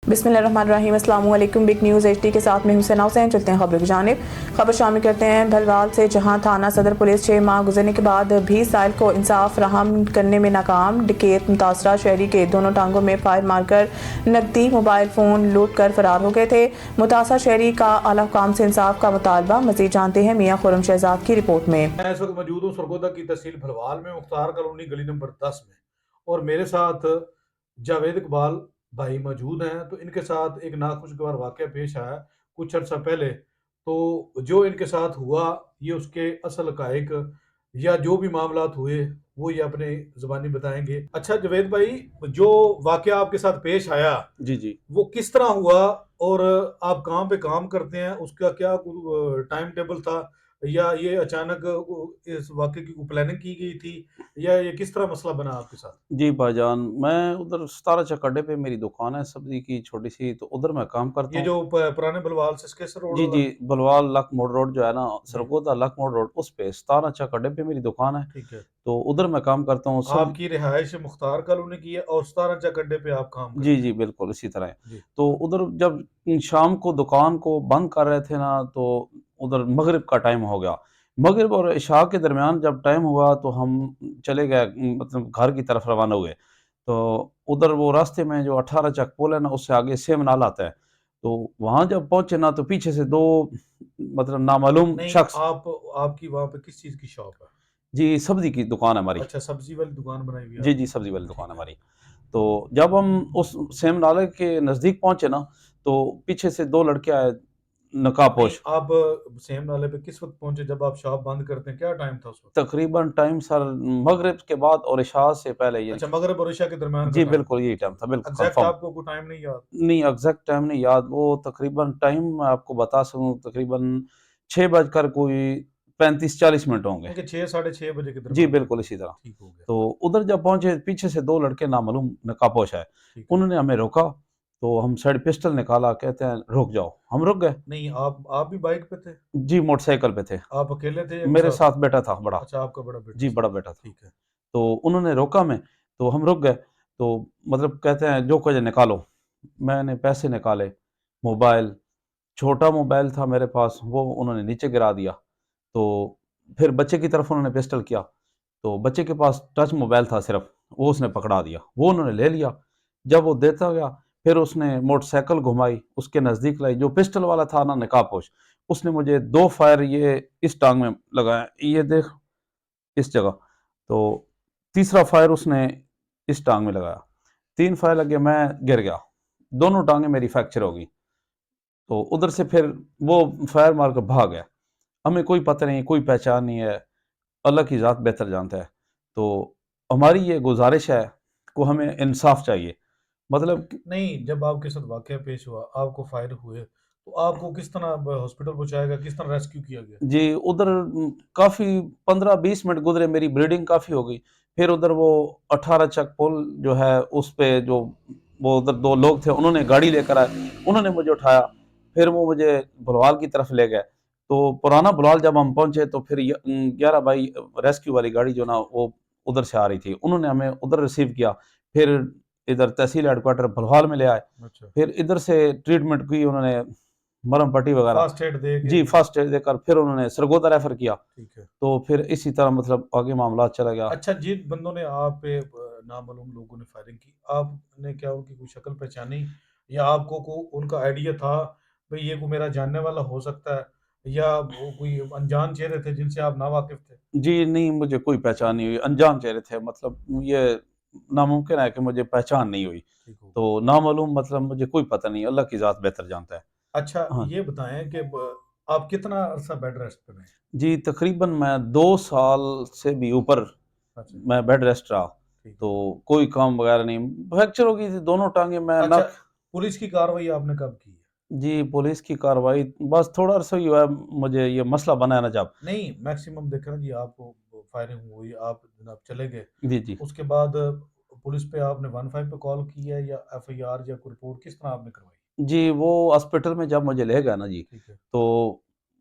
बिस्मिल्लाहिर्रहमानिर्रहीम। अस्सलाम वालेकुम। बिग न्यूज़ एचडी के साथ में हुसैन हुसैन। चलते हैं खबरों की जानिब। खबर शामिल करते हैं भलवाल से, जहां थाना सदर पुलिस 6 माह गुजरने के बाद भी साहिल को इंसाफ फराहम करने में नाकाम। डकैत मुतासरा शहरी के दोनों टांगों में फायर मारकर नकदी मोबाइल फ़ोन लूट कर फरार हो गए थे। मुतासरा शहरी का आला हुकाम से इंसाफ का मुतालबा। मज़ीद जानते हैं मियां खुर्रम शहजाद की रिपोर्ट में। मैं इस वक्त मौजूद हूँ सरगोदा की तहसील भलवाल में, मुख्तार कॉलोनी गली नंबर 10 में। और मेरे साथ जावेद इकबाल भाई मौजूद हैं। तो इनके साथ एक नाखुशगवार वाक़या पेश आया कुछ अर्सा पहले। तो जो इनके साथ हुआ, ये उसके असल हक़ाइक़ या जो भी मामलात हुए वो ये अपने ज़ुबानी बताएंगे। अच्छा जावेद भाई, जो वाक़या आपके साथ पेश आया जी, जी। वो किस तरह हुआ, और आप कहाँ पे काम करते हैं, उसका क्या टाइम टेबल था, या ये अचानक इस वाक़ये की प्लानिंग की गई थी, या ये किस तरह मसला बना आपके साथ? जी भाईजान, मैं उधर 17 चक अड्डे पे मेरी दुकान है सब्ज़ी की छोटी-सी, तो उधर मैं काम करता ये हूँ। जो पुराने बलवाल से केसर रोड जी, वाला? जी, बलवाल लक मोड़ रोड जो है ना, जी, सरगोदा लक मोड़ रोड, उस पे 17 चक अड्डे पे मेरी दुकान है, ठीक है। तो उधर मैं काम करता हूँ सब। आपकी रिहाइश मुख्तार कॉलोनी की है और 17 चक अड्डे पे आप काम जी, करते जी, हैं? बिल्कुल इसी तरह है। जी, तो उधर जब शाम को दुकान को बंद कर रहे थे ना, तो उधर मगरिब का टाइम हो गया। मगरिब और इशा के दरमियान जब टाइम हुआ तो हम चले गए, मतलब घर की तरफ रवाना हुए। तो उधर वो रास्ते में जो 18 चक पुल है ना, उससे आगे सेम नाला आता है। तो वहाँ जब पहुँचे ना, तो पीछे से 2 मतलब नामालूम नहीं, शख्स। आपकी वहाँ पे किस चीज़ की शॉप है? जी, सब्ज़ी की दुकान है हमारी। अच्छा, सब्जी वाली दुकान बनाई हुई है जी, जी, आपने? सब्ज़ी वाली दुकान ठीक है है। हमारी। तो जब हम उस सेम नाले के नज़दीक पहुँचे ना, तो पीछे से 2 लड़के आए, नहीं, नकाबपोश। आप सेम नाले पे किस वक्त पहुंचे जब आप शॉप बंद करते हैं? क्या टाइम था उस वक्त? तकरीबन टाइम सर मगरिब के बाद और इशा से पहले ये। अच्छा, मगरिब और इशा के दरमियान का जी, टाइम बिल्कुल था। यही टाइम ठीक था, है। बिल्कुल एग्जैक्ट कन्फर्म। आपको कोई टाइम नहीं याद? नहीं, एग्ज़ैक्ट टाइम नहीं याद, वो तकरीबन टाइम मैं आपको बता सकूँ, तकरीबन 6 बजकर कोई 35-40 मिनट होंगे। कि 6 साढ़े 6 बजे के जी, दरमियान का बिल्कुल टाइम इसी था। तरह। ठीक हो गया। तो उधर जब पहुँचे, पीछे से 2 लड़के नामालूम नकाबपोश आए। ठीक है। उन्होंने हमें रोका, तो हम साइड पिस्टल निकाला, कहते हैं रुक जाओ। हम रुक गए। नहीं, आप भी बाइक पे थे? जी, मोटरसाइकिल पे थे। आप अकेले थे या मेरे साथ साथ में? बेटा था बड़ा। अच्छा, आपका बड़ा बेटा जी, साथ बड़ा में। बेटा था। ठीक है। तो उन्होंने रोका हमें, तो हम रुक गए। तो मतलब कहते हैं जो कुछ है निकालो। मैंने पैसे निकाले, मोबाइल, छोटा मोबाइल था मेरे पास, वो उन्होंने नीचे गिरा दिया। तो फिर बच्चे की तरफ उन्होंने पिस्टल किया, तो बच्चे के पास टच मोबाइल था सिर्फ़, वो उसने पकड़ा दिया, वो उन्होंने ले लिया। जब वो देता गया, फिर उसने मोटरसाइकिल घुमाई, उसके नज़दीक लाई, जो पिस्टल वाला था ना नकाबपोश, उसने मुझे 2 फायर ये इस टाँग में लगाया, ये देख, इस जगह। तो तीसरा फायर उसने इस टाँग में लगाया, 3 फायर लगे, मैं गिर गया, दोनों टाँगें मेरी फ्रैक्चर हो गई। तो उधर से फिर वो फायर मार कर भाग गया। हमें कोई पता नहीं, कोई पहचान नहीं है, अल्लाह की ज़ात बेहतर जानता है। तो हमारी ये गुज़ारिश है को हमें इंसाफ़ चाहिए। मतलब नहीं, जब आपके साथ वाकया पेश हुआ, आपको फायर हुए, तो आपको किस तरह हॉस्पिटल पहुंचाया गया, किस तरह रेस्क्यू किया गया? जी, उधर काफ़ी 15-20 मिनट गुज़रे, मेरी ब्लीडिंग काफ़ी हो गई। फिर उधर वो 18 चक पुल जो है, उस पे जो वो उधर 2 लोग थे, उन्होंने गाड़ी लेकर आए, उन्होंने मुझे उठाया, फिर वो मुझे भुलवाल की तरफ ले गए। तो पुराना भुलवाल जब हम पहुँचे, तो फिर 11 बाई रेस्क्यू वाली गाड़ी जो ना, वो उधर से आ रही थी। उन्होंने हमें उधर रिसीव किया, फिर इधर तहसील हेडक्वार्टर भुलवाल में ले आए। अच्छा। फिर इधर से ट्रीटमेंट की उन्होंने, मरहम पट्टी वगैरह। फास्ट एड दे के जी, फिर? फर्स्ट एड देकर फिर उन्होंने सरगोदा रेफर किया। ठीक है। तो फिर इसी तरह मतलब आगे मामला चला गया। अच्छा, जिन बंदों ने आप पे नामालूम लोगों ने फायरिंग की, आपने क्या उनकी कोई शक्ल पहचानी, या आपको उनका आइडिया था भाई ये कोई मेरा जानने वाला हो सकता है, या वो कोई अनजान चेहरे थे जिनसे आप ना वाकिफ थे? जी, नहीं, मुझे कोई पहचान नहीं हुई, अनजान चेहरे थे, मतलब ये नामुमकिन है कि मुझे पहचान नहीं हुई। ठीक हो गया। तो नामालूम, मतलब मुझे कोई पता नहीं, अल्लाह की ज़ात बेहतर जानता है। अच्छा, हाँ। ये बताएं कि आप कितना अरसा बेड रेस्ट पे रहे? जी, तकरीबन मैं 2 साल से भी ऊपर अच्छा। मैं बेड रेस्ट रहा। ठीक है। तो कोई काम वगैरह नहीं, फ्रैक्चर हो गई थी दोनों टाँगें, मैं अच्छा, नक। पुलिस की कार्रवाई आपने कब की है? जी, पुलिस की कार्रवाई बस थोड़ा अरसा ही हुआ है, मुझे ये मसला बना है ना जब। नहीं, मैक्सिमम देखा ना जी, आपको फायरिंग हुई, आप जनाब चले गए, जी, जी। उसके बाद पुलिस पे आपने 15 पे कॉल की है, या एफआईआर या कोई रिपोर्ट किस तरह आपने करवाई? जी, वो हॉस्पिटल में जब मुझे ले गए ना जी, ठीक है। तो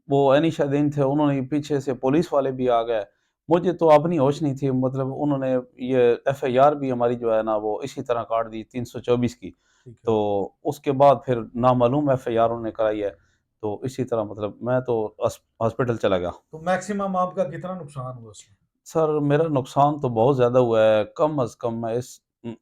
वो अनीशादीन थे, उन्होंने पीछे से पुलिस वाले भी आ गए, मुझे तो अपनी होश नहीं थी, मतलब उन्होंने ये एफआईआर भी हमारी जो है ना वो इसी तरह काट दी 324 की। ठीक है। तो उसके बाद फिर नामालूम एफआईआर उन्होंने कराई है, तो इसी तरह मतलब मैं तो हॉस्पिटल चला गया। तो मैक्सिमम आपका कितना नुकसान हुआ उसमें? सर मेरा नुकसान तो बहुत ज़्यादा हुआ है, कम अज़ कम मैं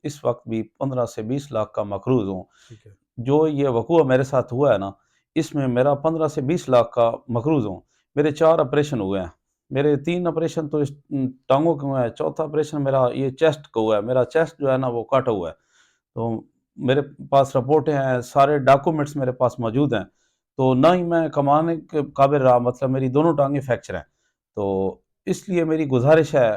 इस वक्त भी 15 से 20 लाख का मकरूज़ हूँ। ठीक है। जो ये वक़ूआ मेरे साथ हुआ है ना, इसमें मेरा 15 से 20 लाख का मकरूज़ हूँ। मेरे 4 ऑपरेशन हुए हैं। मेरे 3 ऑपरेशन तो इस टाँगों के हुए हैं, चौथा ऑपरेशन मेरा ये चेस्ट का हुआ है। मेरा चेस्ट जो है ना वो कटा हुआ है। तो मेरे पास रिपोर्टें हैं, सारे डॉक्यूमेंट्स मेरे पास मौजूद हैं। तो ना ही मैं कमाने के काबिल रहा, मतलब मेरी दोनों टाँगें फ्रैक्चर हैं। तो इसलिए मेरी गुज़ारिश है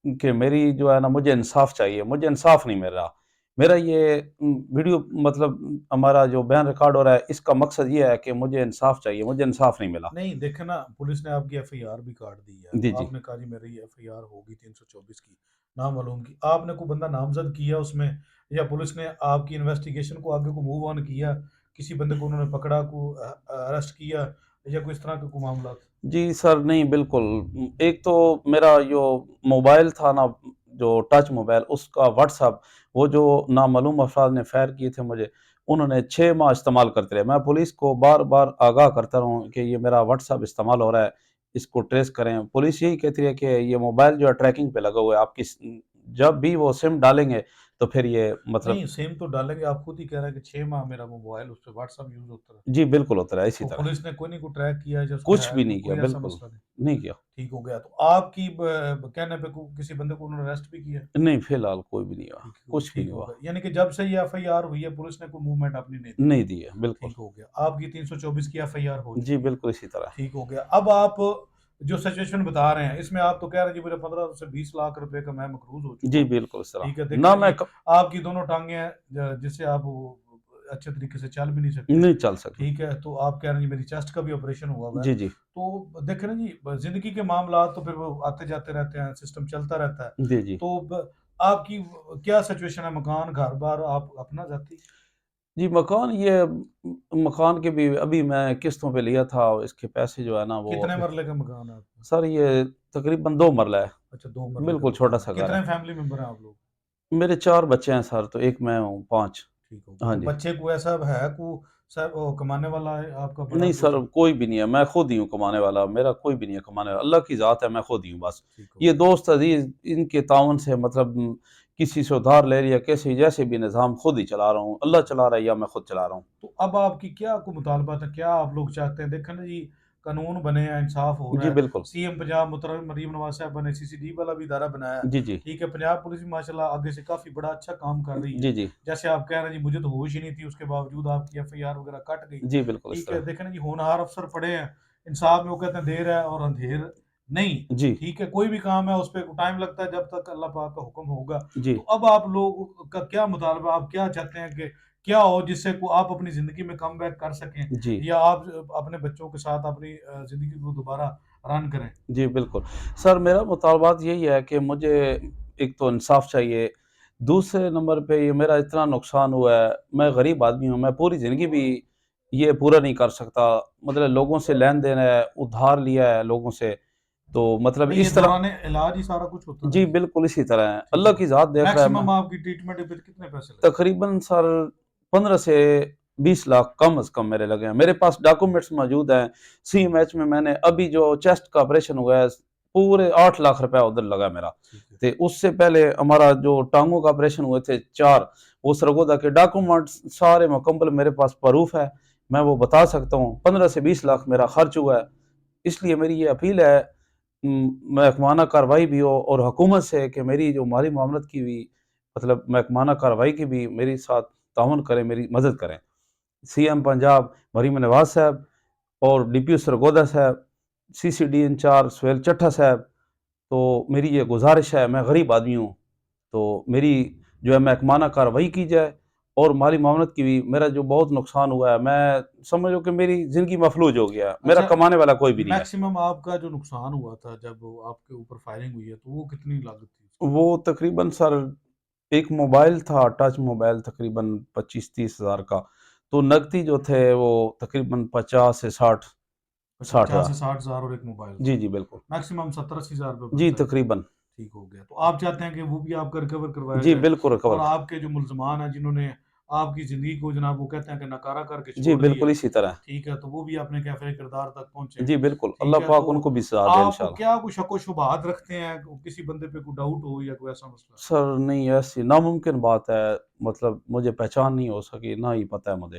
कि मेरी जो है ना मुझे इंसाफ चाहिए, मुझे इंसाफ नहीं मिल रहा। मेरा ये वीडियो मतलब हमारा जो बयान रिकॉर्ड हो रहा है, इसका मकसद ये है कि मुझे इंसाफ चाहिए, मुझे इंसाफ नहीं मिला। नहीं देखे ना, पुलिस ने आपकी एफआईआर भी काट दी है। जी, जी। आपने कहा जी मेरी एफआईआर होगी 324 की, नामालूम की। आपने कोई बंदा नामजद किया उसमें, या पुलिस ने आपकी इन्वेस्टिगेशन को आगे को मूव ऑन किया? किसी बंदे को उन्होंने पकड़ा, को अरेस्ट किया, या कोई इस तरह का कोई मामला? जी सर, नहीं बिल्कुल। एक तो मेरा जो मोबाइल था ना, जो टच मोबाइल, उसका व्हाट्सएप वो जो नामालूम अफ़राद ने फ़ायर किए थे मुझे, उन्होंने 6 माह इस्तेमाल करते रहे। मैं पुलिस को बार-बार आगाह करता रहा हूँ कि ये मेरा व्हाट्सएप इस्तेमाल हो रहा है, इसको ट्रेस करें। पुलिस यही कहती है कि ये मोबाइल जो है ट्रैकिंग पे लगा हुआ है, आपकी जब भी वो सिम डालेंगे तो फिर ये मतलब। नहीं, सेम तो डालेंगे। आप खुद ही कह रहे हैं कि 6 माह मेरा मोबाइल उस पर व्हाट्सअप यूज होता रहा। जी, बिल्कुल होता है इसी तो तरह। पुलिस ने कोई नहीं को ट्रैक किया, जो उसको कुछ है भी कोई नहीं किया, कोई ऐसा बिल्कुल, मसला नहीं? नहीं किया। ठीक हो गया। तो आपकी कहने पे किसी बंदे को उन्होंने अरेस्ट भी किया? नहीं, फिलहाल कोई भी नहीं हुआ, ठीक हो कुछ भी ठीक नहीं हो हुआ। गया, यानी कि जब से ये एफआईआर हुई है पुलिस ने कोई मूवमेंट अपनी नहीं दी? नहीं दी है, बिल्कुल। ठीक हो गया। आपकी 324 की एफआईआर हो जी, चुकी है। बिल्कुल इसी तरह। ठीक हो गया। अब आप जो सिचुएशन बता रहे हैं, इसमें आप तो कह रहे हैं जी मेरे 15 से 20 लाख रुपए का मैं मकरूज हो चुका जी, हूँ। बिल्कुल इस तरह। ठीक है, देखें ना ना मैं जी, क आपकी दोनों टांगे हैं, जिससे आप अच्छे तरीके से चल भी नहीं सकते। नहीं चल सकता। ठीक है, तो आप कह रहे हैं जी मेरी चेस्ट का भी ऑपरेशन हुआ हुआ है। जी, जी। तो देखें ना जी, जिंदगी के मामला तो फिर वो आते जाते रहते हैं, सिस्टम चलता रहता है। जी, जी। तो आपकी क्या सिचुएशन है? मकान, घर बार आप अपना जाती? जी, मकान ये मकान के भी अभी मैं किस्तों पे लिया था, इसके पैसे जो है ना वो कितने अभी। मरले का मकान है आपका? सर ये तकरीबन 2 मरला है, अच्छा, 2 मरले का बिल्कुल मकान है। छोटा-सा घर कितने है। फैमिली मेंबर हैं आप लोग? मेरे 4 बच्चे हैं सर, तो 1 मैं हूँ, 5। ठीक हो गया। हाँ तो जी। बच्चे को ऐसा है को सब कमाने वाला है आपका बड़ा नहीं पुत्र? सर, कोई भी नहीं है, मैं खुद ही हूँ कमाने वाला, मेरा कोई भी नहीं है कमाने वाला, अल्लाह की ज़ात है, मैं खुद ही हूँ बस। ठीक हो ये गया। दोस्त अज़ीज़ इनके ताउन से मतलब किसी से उधार ले लिया, कैसे जैसे भी निज़ाम खुद ही चला रहा हूँ, अल्लाह चला रहा है या मैं खुद चला रहा हूँ। तो अब आपकी क्या को मुतालबात है? क्या आप लोग चाहते हैं? देखें ना जी, कानून बने हैं, इंसाफ हो रहा जी, है। बिल्कुल। सीएम पंजाब मुहतरम मरीम नवाज साहब ने सीसीडी वाला भी इदारा बनाया है। जी, जी। ठीक है, पंजाब पुलिस भी माशाल्लाह आगे से काफ़ी बड़ा अच्छा काम कर रही है। जी, जी। जैसे आप कह रहे हैं जी, मुझे तो होश ही नहीं थी, उसके बावजूद आपकी एफआईआर वगैरह कट गई। जी, बिल्कुल इस ठीक है, तरह। देखें ना जी, होनहार अफसर पड़े हैं। इंसाफ में वो कहते हैं देर है और अंधेर नहीं। जी, ठीक है, कोई भी काम है उस पे टाइम लगता है जब तक अल्लाह पाक का हुक्म होगा। जी, तो अब आप लोग का क्या मुतालबा, आप क्या चाहते हैं कि क्या हो जिससे को आप अपनी ज़िंदगी में कमबैक कर सकें, जी, या आप अपने बच्चों के साथ अपनी ज़िंदगी को दोबारा रन करें? जी, बिल्कुल। सर मेरा मुतालबात यही है कि मुझे एक तो इंसाफ़ चाहिए, दूसरे नंबर पे ये मेरा इतना नुकसान हुआ है, मैं गरीब आदमी हूँ, मैं पूरी ज़िंदगी भी ये पूरा नहीं कर सकता, मतलब लोगों से लेन-देन है, उधार लिया है लोगों से, तो मतलब नहीं, ये इस तरह। दौरान इलाज ही सारा कुछ होता था जी, जी। बिल्कुल इसी तरह है, ठीक अल्लाह है। की ज़ात देख रहा है मैं। मैक्सिमम आपकी ट्रीटमेंट पे कितने पैसे लगे? तकरीबन सर 15 से 20 लाख कम से कम मेरे लगे हैं। मेरे पास डॉक्यूमेंट्स मौजूद हैं। सीएमएच में मैंने अभी जो चेस्ट का ऑपरेशन हुआ है, पूरे 8 लाख रुपया उधर लगा मेरा। ठीक है। ते उससे पहले हमारा जो टाँगों का ऑपरेशन हुए थे 4, वो सरगोदा के डॉक्यूमेंट्स सारे मुकम्मल मेरे पास प्रूफ है। मैं वो बता सकता हूँ, 15 से 20 लाख मेरा खर्च हुआ है। इसलिए मेरी ये अपील है महकमाना कार्रवाई भी हो और हुकूमत से कि मेरी जो माली मामलत की भी मतलब महकमाना कार्रवाई की भी मेरे साथ ताउन करें, मेरी मदद करें। सीएम पंजाब मरीम नवाज़ साहब और डीपीओ सरगोदा साहब, सीसीडी इंचार्ज सुहेल चट्ठा साहब, तो मेरी ये गुज़ारिश है, मैं गरीब आदमी हूँ, तो मेरी जो है महकमाना कार्रवाई की जाए और माली मामलत की भी। मेरा जो बहुत नुकसान हुआ है, मैं समझ लो कि मेरी ज़िंदगी मफलूज हो गया है, मेरा अच्छा, कमाने वाला कोई भी नहीं है। मैक्सिमम आपका जो नुकसान हुआ था जब आपके ऊपर फायरिंग हुई है, तो वो कितनी लागत थी उसकी? वो तकरीबन सर एक मोबाइल था, टच मोबाइल तकरीबन 25-30 हज़ार का, तो नकदी जो थे वो तकरीबन 50 से 60। अच्छा 60 50 से हज़ार 60 हजार और एक मोबाइल जी जी बिल्कुल मैक्सिमम 70-80 हजार रुपये जी बनता है। तकरीबन ठीक हो गया, तो आप चाहते हैं कि वो भी आपका रिकवर करवाया जी जाए बिल्कुल और रिकवर आपके जो मुल्जमान हैं जिन्होंने आपकी ज़िंदगी को जनाब वो कहते हैं कि नकारा करके जी छोड़ दिया, बिल्कुल इसी तरह ठीक है, तो वो भी अपने कैफ़े किरदार तक पहुँचे। जी बिल्कुल ठीक अल्लाह है, पाक तो उनको भी सजा दे आप इंशाल्लाह क्या कुछ शक-व-शुबहात रखते हैं, किसी बंदे पे कोई डाउट हो या कोई ऐसा मसला? सर नहीं ऐसी नामुमकिन बात है मतलब मुझे पहचान नहीं हो सकी ना ही पता है मुझे